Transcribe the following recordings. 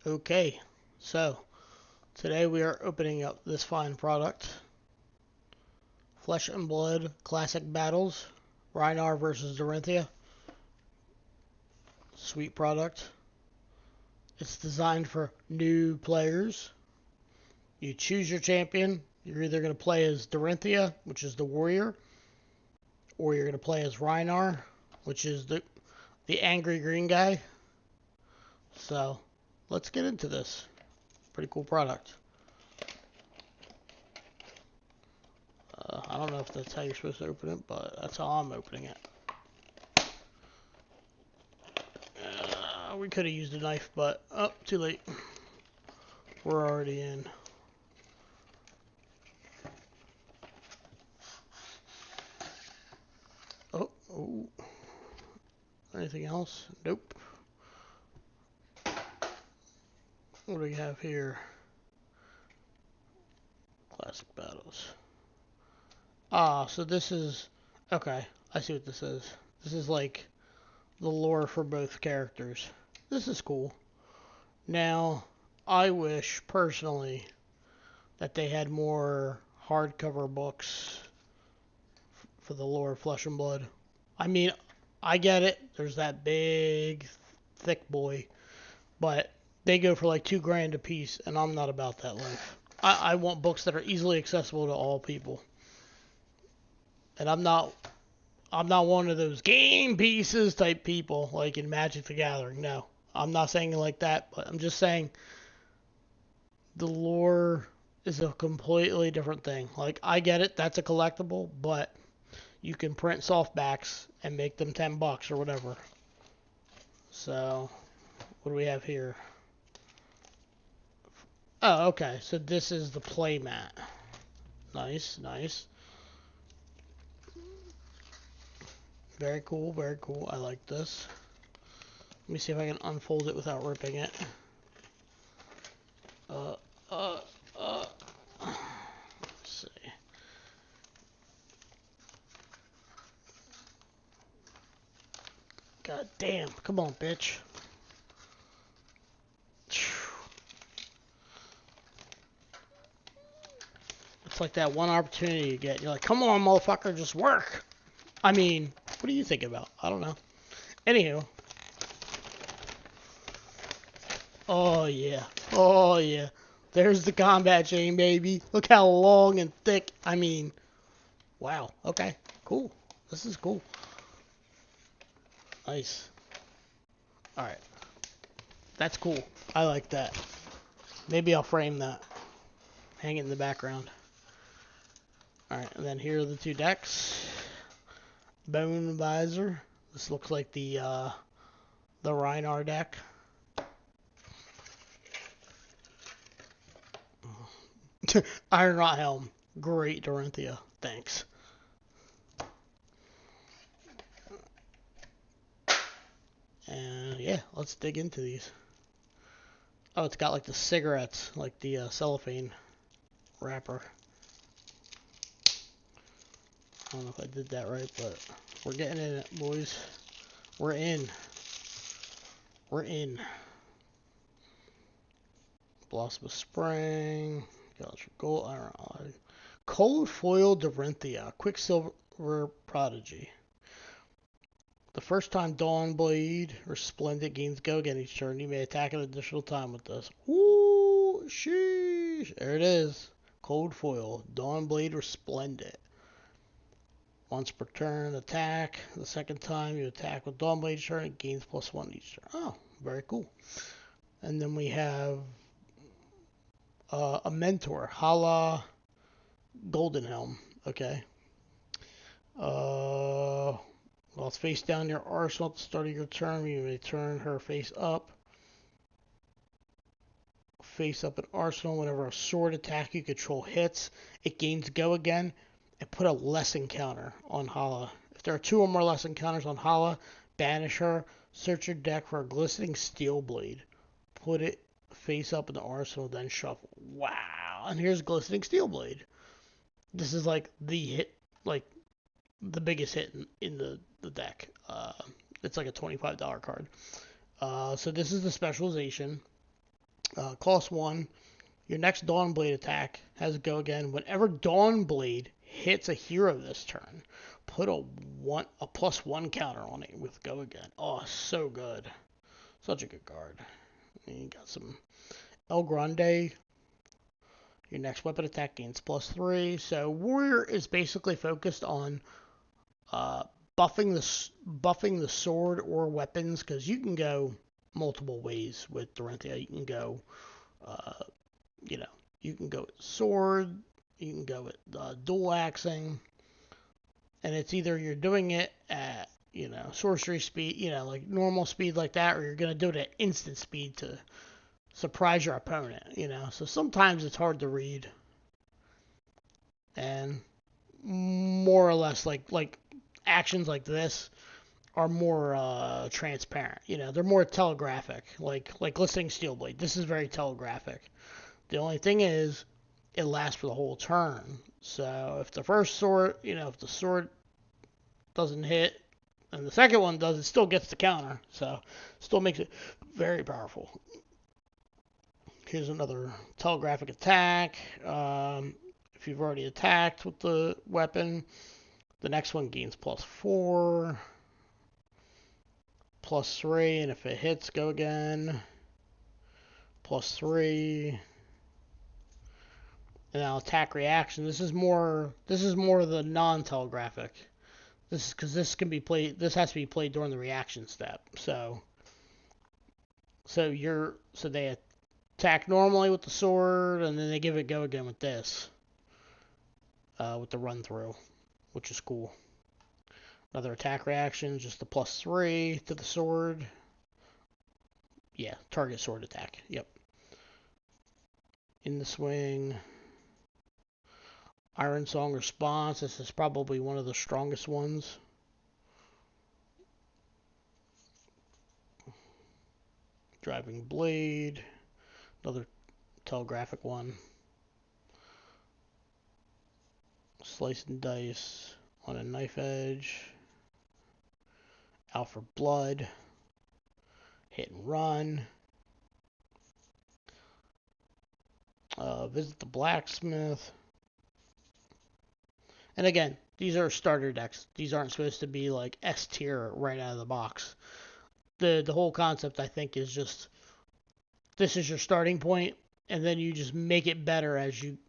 Okay, so today we are opening up this fine product. Flesh and Blood Classic Battles. Rhinar versus Dorinthia. Sweet product. It's designed for new players. You choose your champion. You're either going to play as Dorinthia, which is the warrior, or you're going to play as Rhinar, which is the angry green guy. So, let's get into this. Pretty cool product. I don't know if that's how you're supposed to open it, but that's how I'm opening it. We could have used a knife, but too late. We're already in. Oh. Anything else? Nope. What do we have here? Classic Battles. So this is... Okay, I see what this is. This is like the lore for both characters. This is cool. Now, I wish, personally, that they had more hardcover books for the lore of Flesh and Blood. I mean, I get it. There's that big, thick boy. But they go for like $2,000 a piece, and I'm not about that life. I want books that are easily accessible to all people. And I'm not one of those game pieces type people like in Magic the Gathering. No. I'm not saying it like that, but I'm just saying the lore is a completely different thing. Like, I get it, that's a collectible, but you can print softbacks and make them $10 or whatever. So, what do we have here? Oh, okay. So this is the playmat. Nice, nice. Very cool, very cool. I like this. Let me see if I can unfold it without ripping it. Let's see. God damn. Come on, bitch. It's like that one opportunity you get. You're like, come on, motherfucker, just work. I mean, what are you thinking about? I don't know. Anywho. Oh, yeah. Oh, yeah. There's the combat chain, baby. Look how long and thick. I mean, wow. Okay. Cool. This is cool. Nice. Alright. That's cool. I like that. Maybe I'll frame that. Hang it in the background. Alright, and then here are the two decks. Bone Visor. This looks like the Rhinar deck. Iron Rot Helm. Great, Dorinthia. Thanks. And yeah, let's dig into these. Oh, it's got like the cigarettes, like the cellophane wrapper. I don't know if I did that right, but we're getting in it, boys. We're in. We're in. Blossom of Spring. Galaxy Gold. I don't know. Cold Foil Dorinthia. Quicksilver Prodigy. The first time Dawnblade or Splendid gains go again each turn, you may attack an additional time with this. Ooh, sheesh. There it is. Cold Foil. Dawnblade or Splendid. Once per turn, attack. The second time you attack with Dawnblade each turn, it gains +1 each turn. Oh, very cool. And then we have a mentor, Hala Golden Helm. Okay. While it's face down in your arsenal at the start of your turn, you may turn her face up. Face up an arsenal. Whenever a sword attack you control hits, it gains go again. And put a lesson counter on Hala. If there are 2 or more lesson counters on Hala, banish her. Search your deck for a glistening steel blade. Put it face up in the arsenal, then shuffle. Wow! And here's glistening steel blade. This is like the hit, like the biggest hit in the deck. It's like a $25 card. So this is the specialization. Cost 1. Your next Dawn Blade attack has it go again. Whenever Dawn Blade hits a hero this turn, put a +1 counter on it with go again. Oh, so good. Such a good card. And you got some El Grande. Your next weapon attack gains +3. So Warrior is basically focused on buffing the sword or weapons, because you can go multiple ways with Dorinthia. You can go, you can go with sword, you can go with dual axing, and it's either you're doing it at sorcery speed, like normal speed like that, or you're gonna do it at instant speed to surprise your opponent. So sometimes it's hard to read, and more or less like actions like this are more transparent. They're more telegraphic. Like listing Steelblade. This is very telegraphic. The only thing is, it lasts for the whole turn. So if the first sword, if the sword doesn't hit, and the second one does, it still gets the counter. So still makes it very powerful. Here's another telegraphic attack. If you've already attacked with the weapon, the next one gains +4, +3, and if it hits, go again. +3. And now attack reaction. This is more the non-telegraphic. This is because this can be played. This has to be played during the reaction step. So they attack normally with the sword, and then they give it go again with this, with the run through, which is cool. Another attack reaction, just the +3 to the sword. Yeah, target sword attack. Yep. In the swing. Iron Song response. This is probably one of the strongest ones. Driving Blade. Another telegraphic one. Slice and Dice on a knife edge. Out for blood. Hit and run. Visit the blacksmith. And again, these are starter decks. These aren't supposed to be like S tier right out of the box. The whole concept, I think, is just this is your starting point, and then you just make it better as you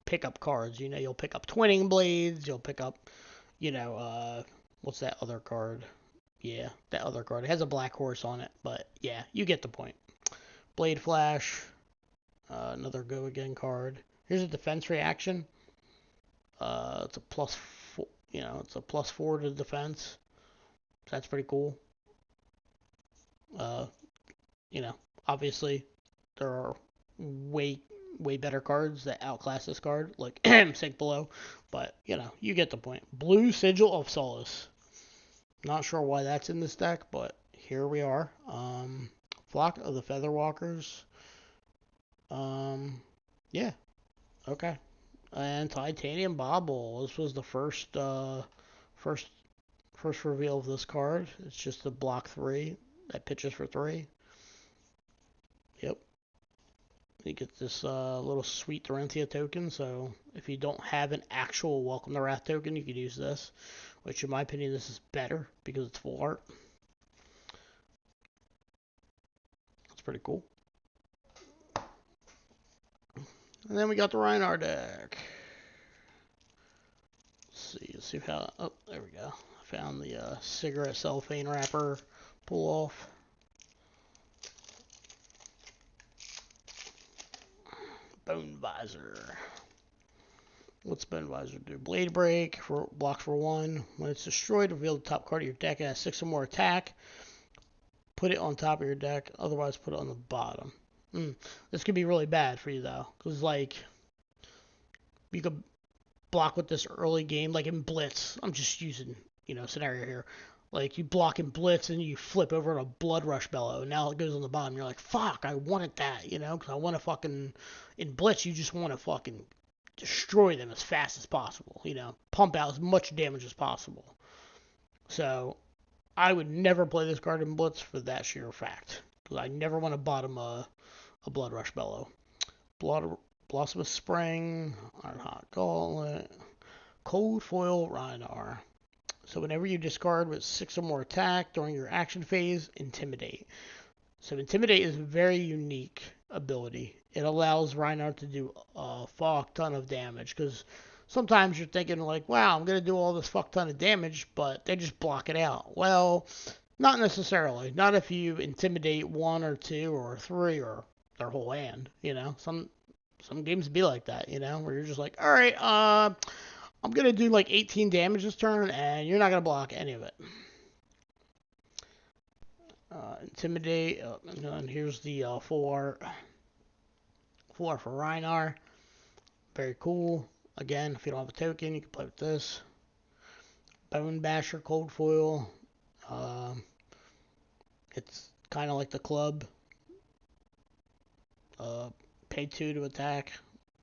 pick up cards. You'll pick up Twinning Blades. You'll pick up, what's that other card? Yeah, that other card. It has a black horse on it, but yeah, you get the point. Blade Flash. Another go again card. Here's a defense reaction. It's a +4. It's a +4 to defense. So that's pretty cool. Obviously there are way better cards that outclass this card, like Sink Below, but you get the point. Blue Sigil of Solace. Not sure why that's in this deck, but here we are. Flock of the Featherwalkers. Yeah, okay. And Titanium Bobble. This was the first reveal of this card. It's just a block 3 that pitches for 3. Yep. You get this little sweet Dorinthia token, so if you don't have an actual Welcome to Wrath token, you could use this, which in my opinion this is better because it's full art. That's pretty cool. And then we got the Reinhardt deck. Let's see how, oh, there we go. I found the cigarette cellophane wrapper pull off. Bone Visor. What's Bone Visor do? Blade Break, block for 1. When it's destroyed, reveal the top card of your deck. It has 6 or more attack. Put it on top of your deck. Otherwise, put it on the bottom. This could be really bad for you, though. Because, you could block with this early game, like in Blitz. I'm just using, scenario here. Like, you block in Blitz and you flip over to Blood Rush Bellow, and now it goes on the bottom. You're like, fuck, I wanted that, because I want to fucking... In Blitz, you just want to fucking destroy them as fast as possible, pump out as much damage as possible. So, I would never play this card in Blitz for that sheer fact. because I never want to bottom a Blood Rush Bellow. Blossom of Spring, Iron Hot Gauntlet, Cold Foil Rhinar. So whenever you discard with 6 or more attack during your action phase, Intimidate. So Intimidate is a very unique ability. It allows Rhinar to do a fuck ton of damage, because sometimes you're thinking like, wow, I'm going to do all this fuck ton of damage, but they just block it out. Well, not necessarily. Not if you intimidate 1 or 2 or 3 or their whole hand, you know. Some games be like that, you know, where you're just like, all right, I'm going to do like 18 damage this turn, and you're not going to block any of it. Intimidate, and here's the full art for Rhinar. Very cool. Again, if you don't have a token, you can play with this. Bone Basher, Cold Foil. It's kind of like the club. Pay 2 to attack.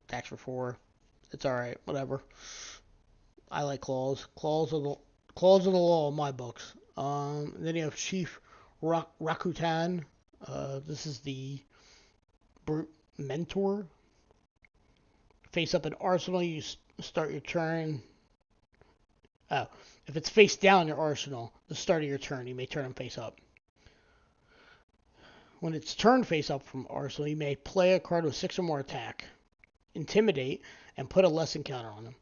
Attacks for 4. It's alright, whatever. I like claws. Claws are the law in my books. Then you have Chief Rakuten. This is the Brute Mentor. Face up an arsenal, you start your turn. Oh, if it's face down in your arsenal, the start of your turn, you may turn them face up. When it's turned face up from arsenal, you may play a card with 6 or more attack, intimidate, and put a lesson counter on him.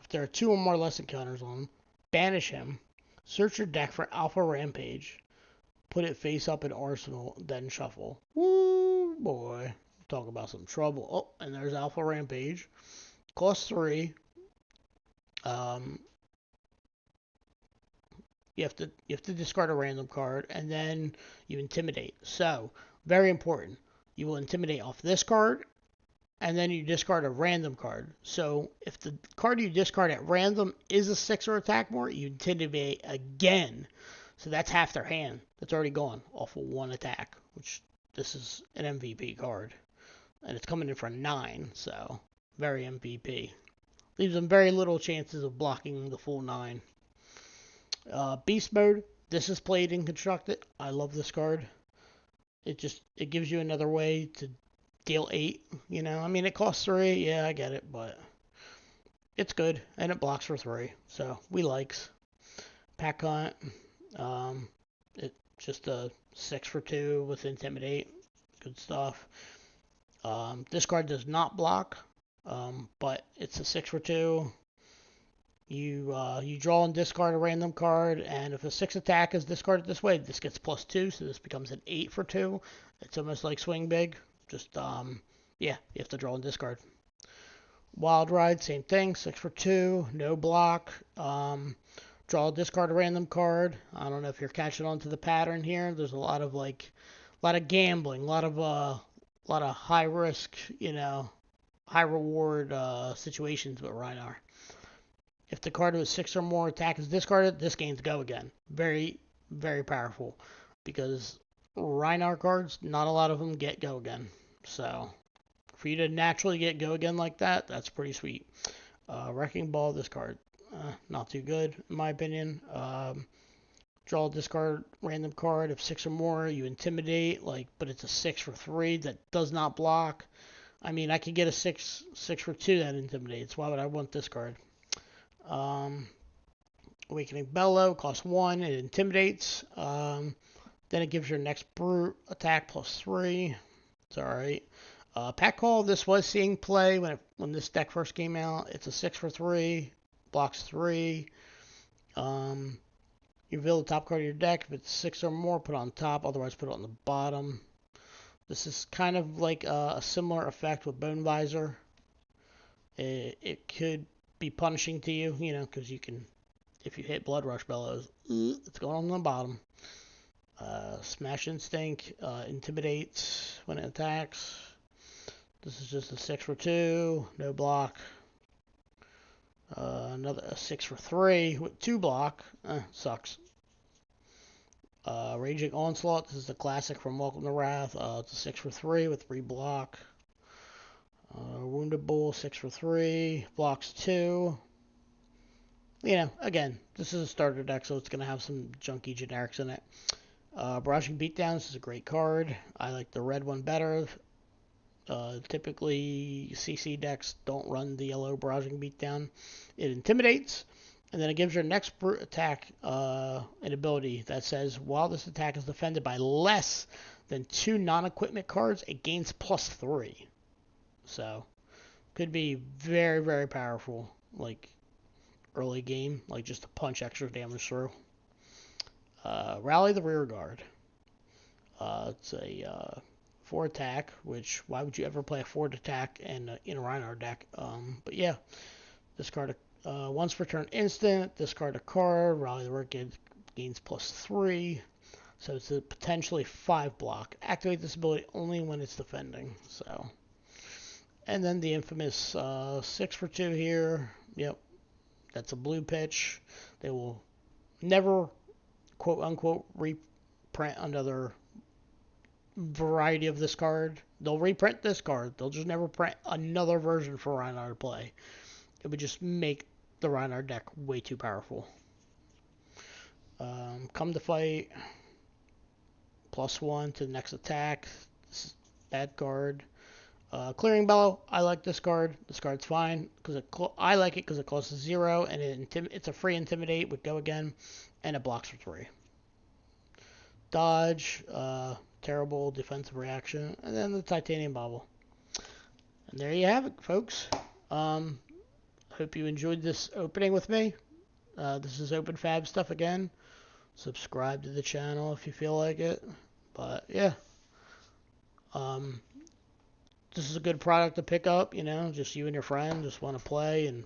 If there are 2 or more lesson counters on him, banish him. Search your deck for Alpha Rampage. Put it face up in arsenal, then shuffle. Woo, boy. Talk about some trouble. Oh, and there's Alpha Rampage. Cost 3. You have to discard a random card, and then you intimidate. So, very important. You will intimidate off this card, and then you discard a random card. So, if the card you discard at random is a 6 or attack more, you intimidate again. So that's half their hand. That's already gone off of 1 attack, which this is an MVP card. And it's coming in for 9, so very MVP. Leaves them very little chances of blocking the full 9. Beast Mode. This is played in Constructed. I love this card. It gives you another way to deal 8. You know, I mean, it costs 3. Yeah, I get it, but it's good, and it blocks for 3. So we likes. Pack Hunt. It's just a 6 for 2 with Intimidate. Good stuff. This card does not block, but it's a 6 for 2. You draw and discard a random card, and if a 6 attack is discarded this way, this gets +2, so this becomes an 8 for 2. It's almost like Swing Big. Just, yeah, you have to draw and discard. Wild Ride, same thing, 6 for 2, no block. Draw, discard a random card. I don't know if you're catching on to the pattern here. There's a lot of gambling, a lot of high risk, you know, high reward situations with Rhinar. If the card with 6 or more attack is discarded, this gains go again. Very, very powerful, because Rhinar cards, not a lot of them get go again. So for you to naturally get go again like that, that's pretty sweet. Wrecking Ball, this card, not too good in my opinion. Draw, discard random card. If 6 or more, you intimidate, but it's a 6 for 3 that does not block. I mean, I could get a 6 for 2 that intimidates. Why would I want this card? Awakening Bellow, costs 1, it intimidates. Then it gives your next brute attack +3. It's alright. Pack Call, this was seeing play when this deck first came out. It's a 6 for 3, blocks 3. You reveal the top card of your deck. If it's 6 or more, put it on top, otherwise put it on the bottom. This is kind of like a similar effect with Bone Visor. It could be punishing to you, you know, because you can, if you hit Blood Rush Bellows, it's going on the bottom. Smash Instinct, intimidates when it attacks. This is just a 6 for 2, no block. Another a 6 for 3 with 2 block. Sucks. Raging Onslaught, this is the classic from Welcome to Wrath. It's a 6 for 3 with 3 block. Wounded Bull, 6 for 3, blocks 2. You know, again, this is a starter deck, so it's going to have some junky generics in it. Barraging Beatdowns is a great card. I like the red one better. Typically, CC decks don't run the yellow Barraging Beatdown. It intimidates, and then it gives your next attack an ability that says, while this attack is defended by less than 2 non-equipment cards, it gains +3. So, could be very, very powerful, like early game, like just to punch extra damage through. Rally the Rear Guard. It's a 4 attack, which why would you ever play a 4 attack in a Reinhardt deck? But yeah, discard once per turn instant, discard a card, rally the rear gains +3. So it's a potentially 5 block. Activate this ability only when it's defending. So, and then the infamous 6 for 2 here. Yep, that's a blue pitch. They will never, quote unquote, reprint another variety of this card. They'll reprint this card. They'll just never print another version for Reinhardt to play. It would just make the Reinhardt deck way too powerful. Come to fight. +1 to the next attack. This is bad card. Clearing Bellow. I like this card. This card's fine because I like it because it costs 0 and it's a free intimidate with go again, and it blocks for 3. Dodge. Terrible defensive reaction, and then the Titanium Bobble. And there you have it, folks. Hope you enjoyed this opening with me. This is Open Fab stuff again. Subscribe to the channel if you feel like it. But yeah, this is a good product to pick up. Just you and your friend just want to play, and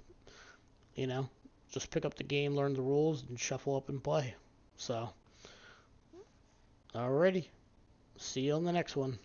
just pick up the game, learn the rules, and shuffle up and play. So, alrighty. See you on the next one.